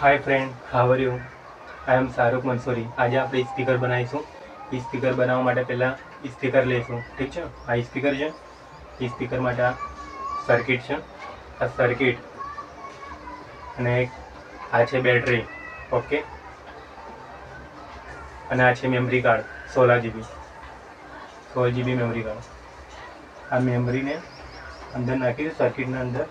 Hi friend, how are you? I am Shahrukh Mansuri. आज आप speaker बनाईशू। Speaker बनाववा माटे पहला स्पीकर लेशू। ठीक है, आ स्पीकर है। स्पीकर माटे आ सर्किट है। आ सर्किट अने आ छे बेटरी। ओके, अने आ छे memory card 16 GB। 16 GB memory card. आ मेमरी ने अंदर नाखी सर्किट ने अंदर।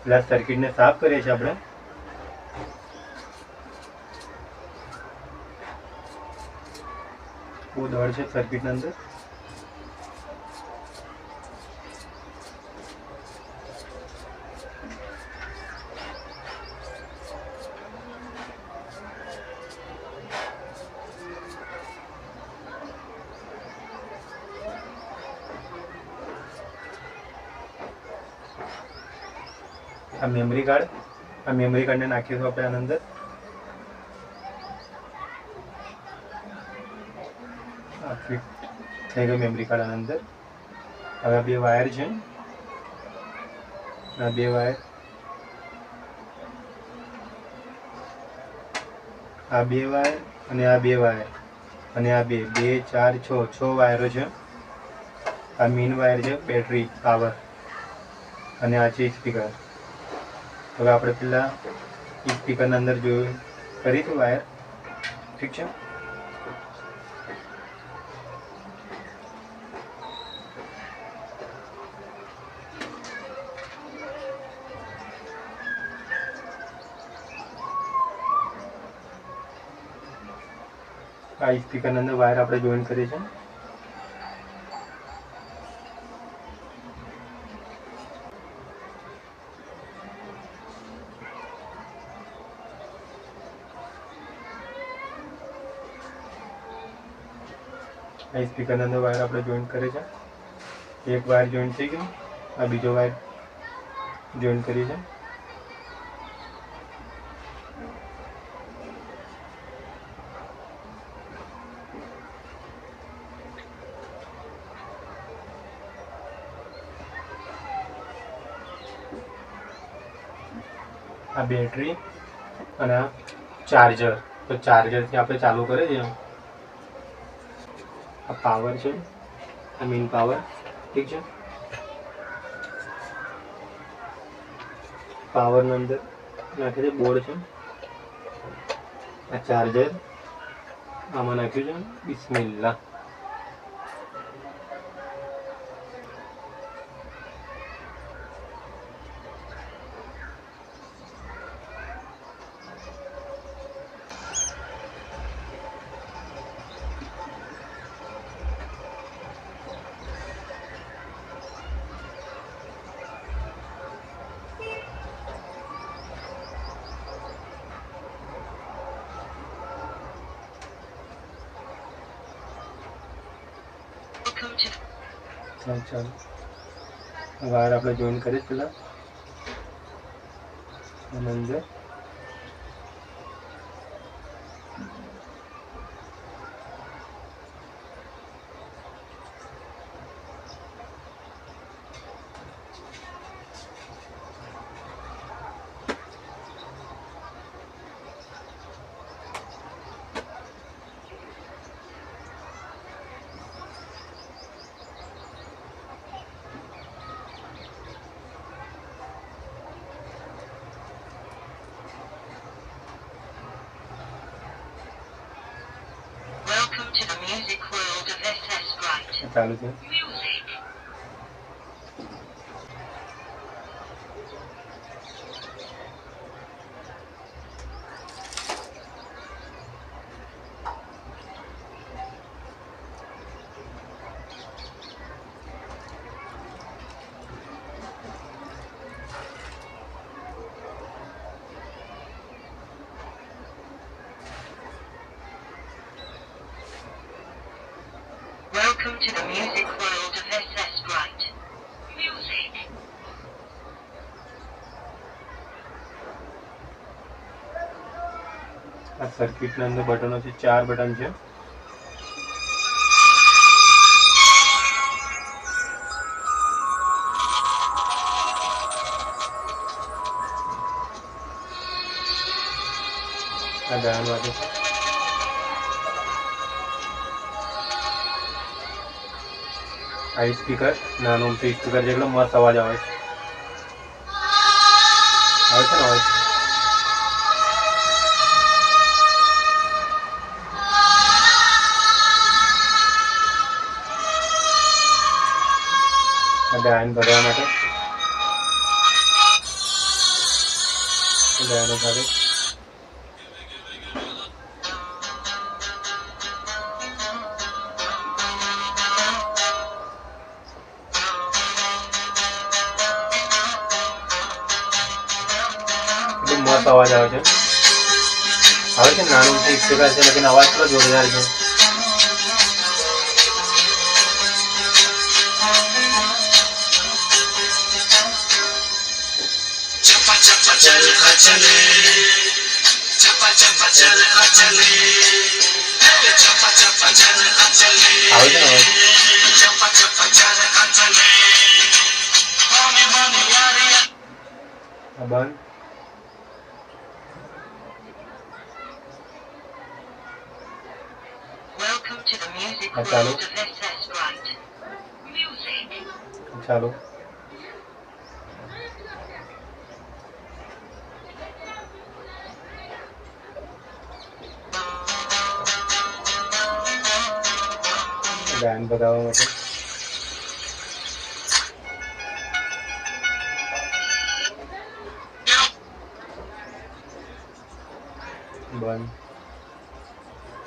पहला सर्किट ने साफ करीए छीए आपणे। वो दड़ है सर्किट अंदर। आ मेमरी कार्ड ने नाखीशुं आपणे आनी अंदर। फिट થઈ ગયું मेमरी कार्ड आनी अंदर। હવે બે વાયર છે, આ બે વાયર, આ બે વાયર અને આ બે વાયર અને આ બે 2 4 6 વાયરો છે। આ મેઇન વાયર છે બેટરી પાવર અને આ છે સ્પીકર। હવે આપણે પહેલા સ્પીકરના અંદર જો કરીશું વાયર। ઠીક છે, आ स्पीकर अंदर वायर आपणे जॉइन करी छे। आ स्पीकर अंदर वायर आपणे जॉइन करे छे। एक वायर जॉइन थई गयो, आ बीजो वायर जॉइन करी छे। आ बेटरी અને આ ચાર્જર। તો ચાર્જરથી આપણે ચાલુ કરીએ છીએ। આ પાવર છે, આ મેઇન પાવર। ઠીક છે, પાવરના અંદર નાખે છે બોર્ડ છે। આ ચાર્જર આમાં નાખ્યું છે। બિસ્મિલ્લાહ। ચાલો, વાયર આપણે જોઈન કરીએ પહેલા આની અંદર। ચાલુ છે। Welcome to the music world of SS Bright. Music. આ સર્કિટના અંદર બટનો છે, 4 બટન છે। આ ગાયન વાગે છે. આ સ્પીકર નાનું અમથું સ્પીકર જેટલો મસ્ત અવાજ આવે છે. આવે છે ને અવાજ? આ ગાયન ભરવા માટે ગાયનો ભાગે મસ્ત અવાજ આવે છે. આવે છે નાનું સ્પીકર છે લેકિન અવાજ થોડો જોરદાર છે. આવે છે ને અવાજ? બંધ. Welcome to the music Hello. world of SS Wright. Music. ચાલો. ગાયન બગાવવા માટે બંધ.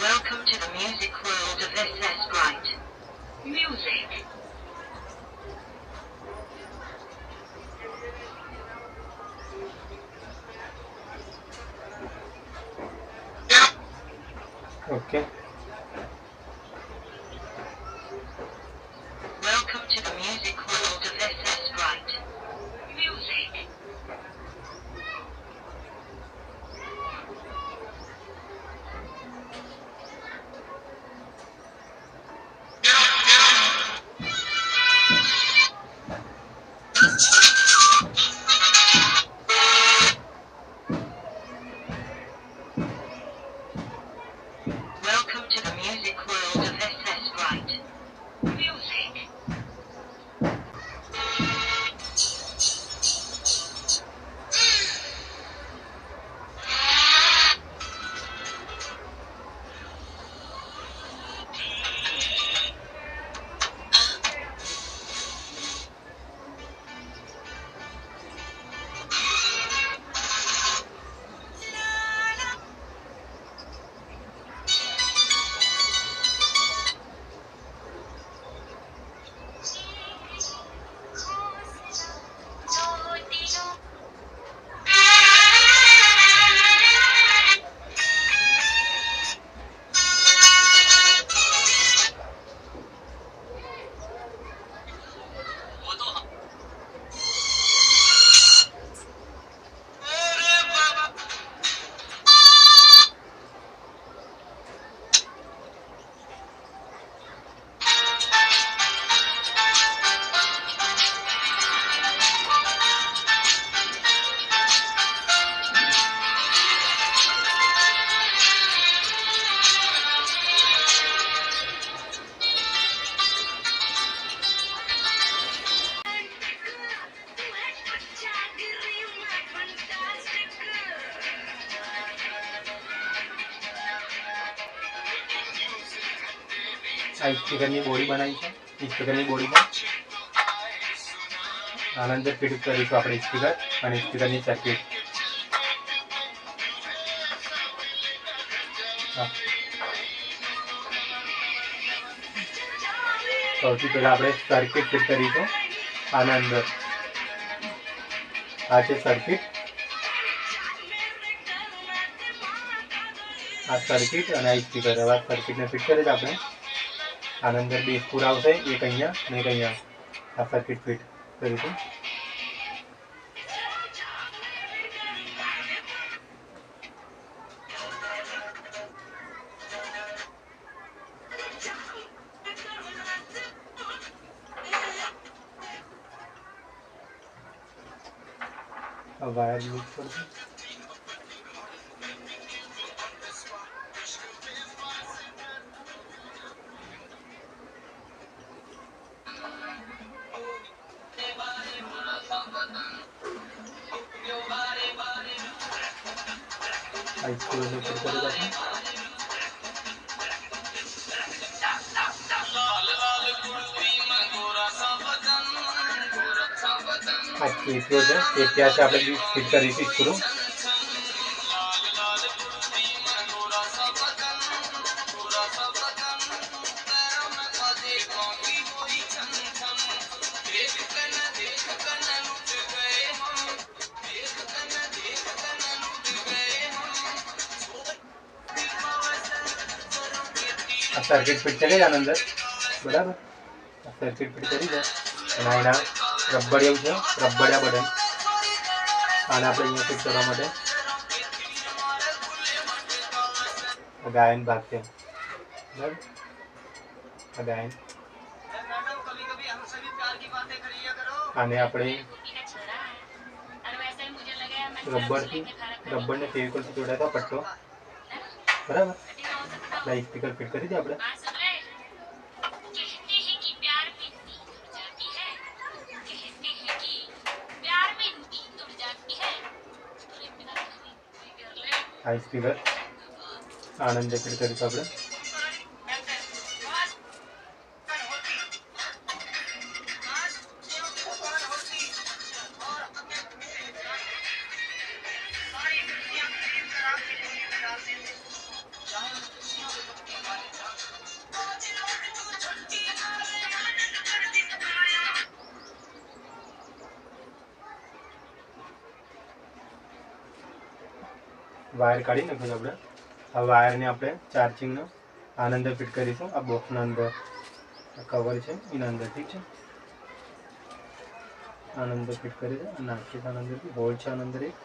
Welcome to the music world of SS Wright. Music. Okay. Welcome to the music world of SS Wright. Music. Welcome to the music world of SS Wright. Music. આ સ્પીકરની body બનાવી છે. સ્પીકરની body પર આના અંદર ફિટ કરીશું આપણે speaker અને સ્પીકરની circuit. સૌથી પહેલા આપણે સર્કિટ ફિટ કરીશું આના અંદર. આ છે સર્કિટ. આ સર્કિટ અને આ સ્પીકર. હવે આ સર્કિટને ફિટ કરી આપણે આના અંદર બે સ્ક્રૂ આવશે, એક અહીંયા ને એક અહીંયા. આ સર્કિટ ફિટ કરીશું. વાયર યુઝ કરશું. આ સ્ક્રૂ ને ફિટ કરી દો. આ કેસીઓ છે એ ત્યાં છે આપણે ફિટ કરીશું સ્ક્રૂ. આ સર્કિટ ફિટ થઈ ગઈ આની અંદર બરાબર. આ સર્કિટ ફિટ કરી દો અને એના રબડિયું છે રબડિયા બટન આને આપણે અહીંયા ફિટ કરવા માટે ગાયન ભાગ છે બરાબર. આ ગાયન આને આપણે રબરને ફેવિકોલથી જોડાતા પટ્ટો બરાબર. લાઈટ સ્પીકર ફિટ કરી દે આપણે. હાઈ સ્પીકર આનંદ ફિટ કરીશું આપણે. વાયર કાઢી નાખીશું આપણે. આ વાયરને આપણે ચાર્જિંગનો આના અંદર ફિટ કરીશું. આ બોક્સના અંદર કવર છે એના અંદર. ઠીક છે, આના અંદર ફિટ કરી દે. નાખીશું આના અંદર હોલ છે આના અંદર એક.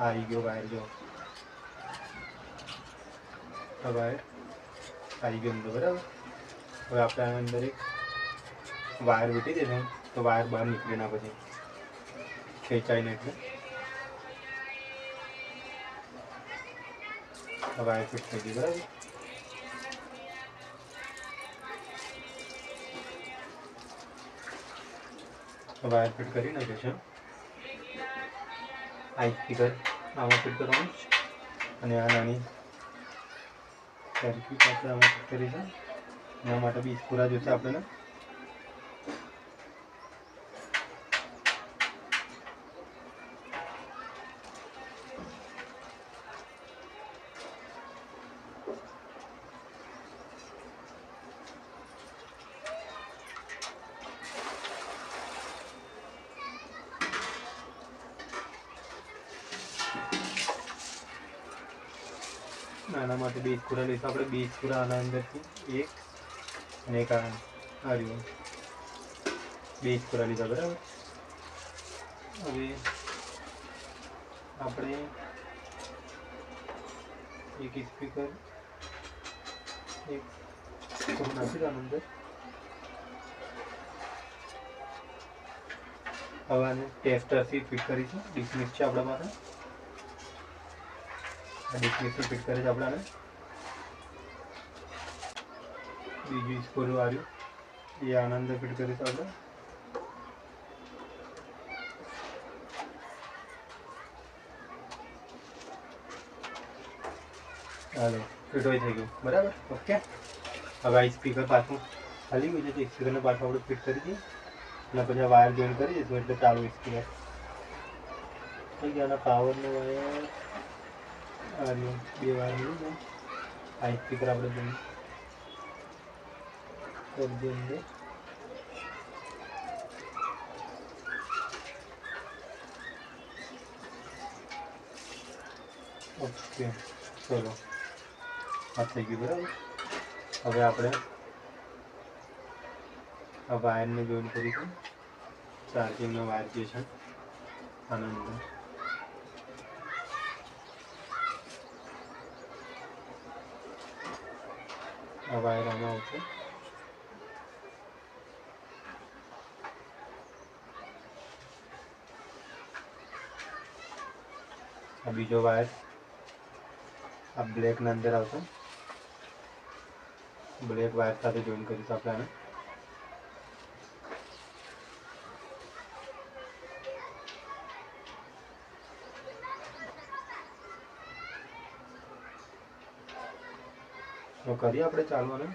આવી ગયો વાયર. જો આ વાયર આવી ગયો અંદર બરાબર. હવે આપણે આના અંદર એક વાયર વીટી દઈશું તો વાયર બહાર નીકળી ના પછી ખેંચાઈને એટલે વાયર ફિટ થઈ ગઈ બરાબર. વાયર ફિટ કરી નાખે છે. આ સ્પીકર આમાં ફિટ કરવાનું અને આ નાની સર્કિટ આપણે આમાં ફિટ કરીશું. એના માટે બી પૂરા જોશે આપણને. આના માટે બે સ્ક્રૂ લઈશું આપણે. બે સ્ક્રૂ આના અંદરથી એક અને એક આ રહ્યું. બે સ્ક્રૂ લીધા બરાબર. હવે આપણે એક સ્પીકર એક સ્ક્રૂ નાખી આના અંદર. હવે આને ટેસ્ટરથી ફિટ કરીશું. ડિસ્મિસ છે આપણા પાસે. ડિસ્મિસથી ફિટ કરે છે આપણે આને. બીજું સ્ક્રૂ આવ્યું એ આના અંદર ફિટ કરીશું આપણે. હાલો ફિટ હોય થઈ ગયું બરાબર. ઓકે, હવે આ સ્પીકર પાછું ખાલી ગયું છે તો સ્પીકરને પાછું આપણે ફિટ કરી દઈએ અને પછી આ વાયર જોઈન કરી દઈશું એટલે ચાલુ સ્પીકર થઈ ગયા. આના પાવરનો વાયર આ રહ્યો. બે વાયર મળી જાય. આ સ્પીકર આપણે જોઈન કરી દઈએ અંદર. ઓકે ચલો આ થઈ ગયું બરાબર. હવે આપણે આ વાયરને જોઈન કરીશું. ચાર્જિંગનો વાયર જે છે આના અંદર. આ વાયર આમાં આવશે. આ બીજો વાયર આ બ્લેકના અંદર આવશે. બ્લેક વાયર સાથે જોઈન કરીશું આપણે આને. તો કરીએ આપણે ચાલવાનું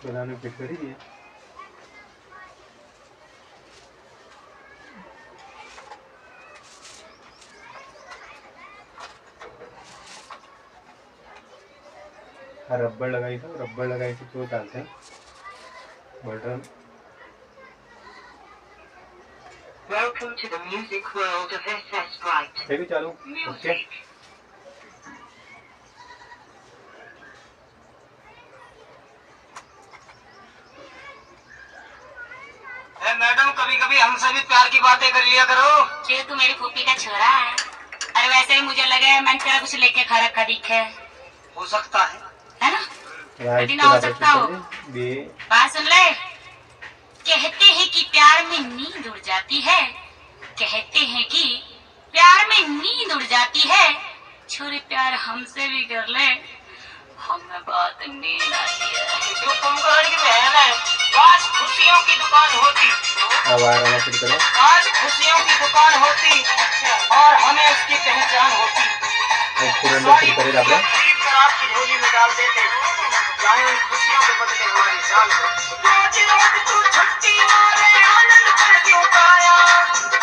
બધાને ફિટ કરી દઈએ. આ રબર લગાવીશું તો ચાલશે. Button. Welcome to the music world of SS Bright. થઈ ગયું ચાલુ. ઓકે. Music. मैडम कभी कभी हमसे भी प्यार की बातें कर लिया करो. ये तू मेरी फूफी का छोरा है. अरे वैसे ही मुझे लगे मैंने तेरा कुछ लेके खा रखा दिखे. हो सकता है ना? રાઈટ ना हो सकता हो. બે बात सुन ले. कहते हैं कि प्यार में नींद उड़ जाती है. कहते हैं कि प्यार में नींद उड़ जाती है. छोरे प्यार हमसे भी कर ले. हमें बहुत नींद आती है. जो कुंभकर्ण की बहन है, काश खुशियों की दुकान होती. આ વાયરમાં ફિટ કરો. काश खुशियों की दुकान होती और हमें उसकी पहचान होती. પૂરા અંદર ફિટ કરી આપણે. खरीद कर आपकी झोली में डाल देते, चाहे उन खुशियों के बदले हमारी जान हो. रोज रोज तू छुट्टी मारे आनंद कर क्यों पाया.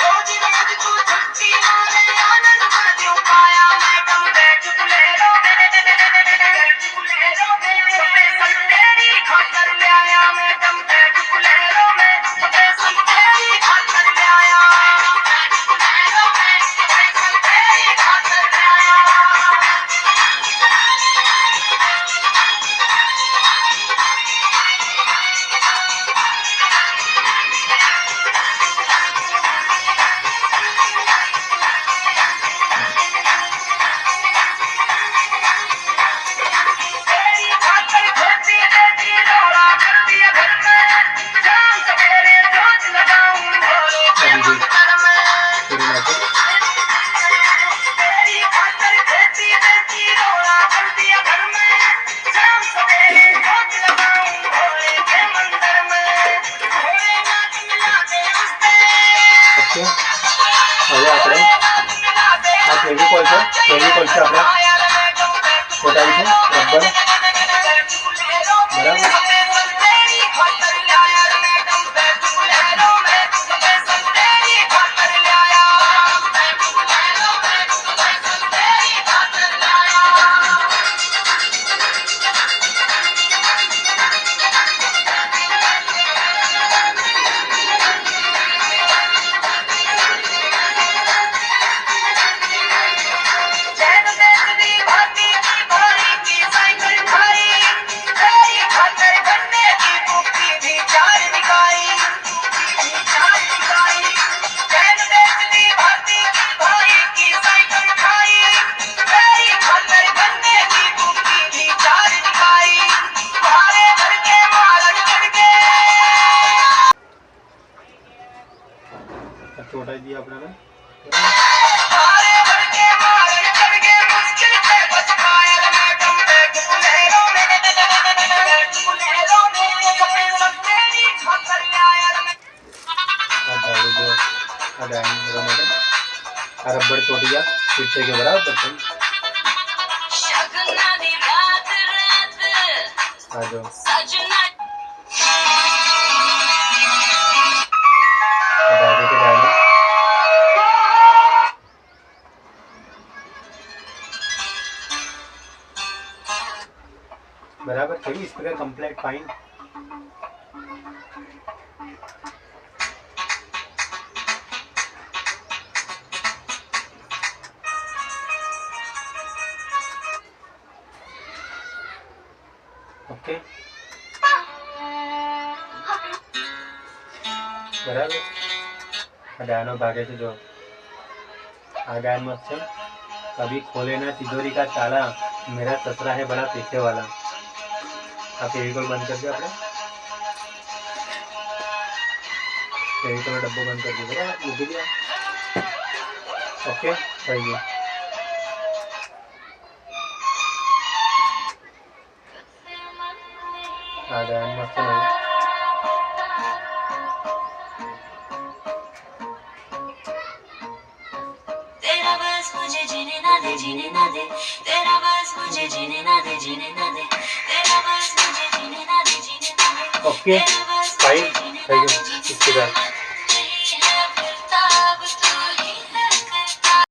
रोज रोज तू छुट्टी मारे आनंद कर क्यों पाया. मैडम बैठ बुलेरो में, बैठ बुलेरो में, स्पेशल तेरी खातर ले आया. मैडम बैठ बुलेरो में, स्पेशल तेरी खातर ले आया. बैठ बुलेरो में, स्पेशल तेरी खातर ले आया. तेरी खातर खेती देती रोड़ा करती है घर में. शाम सवेरे जोत लगाऊं भोले के मंदिर में. પૂરી નાખો. तेरी खातर खेती देती रोड़ा करती है घर में. शाम सवेरे जोत लगाऊं भोले के मंदिर में. भोलेनाथ मिला दे उससे. ઓકે. હવે આપણે આ ફેવિકોલ છે. ફેવિકોલ છે આપણે ફોટાવીશું રબર. બરાબર. ચોટાઈ દઈએ આપણે. આ રબર ચોટી ગયા ફિટ થઈ ગયો બરાબર. બટન शगना दी रात रात આ જો सजना ડાયરેક્ટ ડાયરેક્ટ બરાબર થયું. Speaker complete fine. ઓકે બરાબર. આ ડાયનો ભાગે છે જો. आ गाय मत से कभी खोले ना तिजोरी का ताला, मेरा ससुरा है बड़ा पैसे वाला. आप फेविकोल बंद कर दिया आपने. फेविकोल का डब्बो बंद कर दिया बराबर. मूकी दिया. ओके થઈ ગયું. आ गाय मत से नहीं. तेरा बस मुझे जीने ना दे, जीने ना दे. तेरा बस मुझे जीने ना दे, जीने ना दे, तेरा बस मुझे जीने ना दे, जीने ना दे, ओके तेरा बस फाइन मुझे जीने થઈ ना ગયું दे, जीने इसके बाद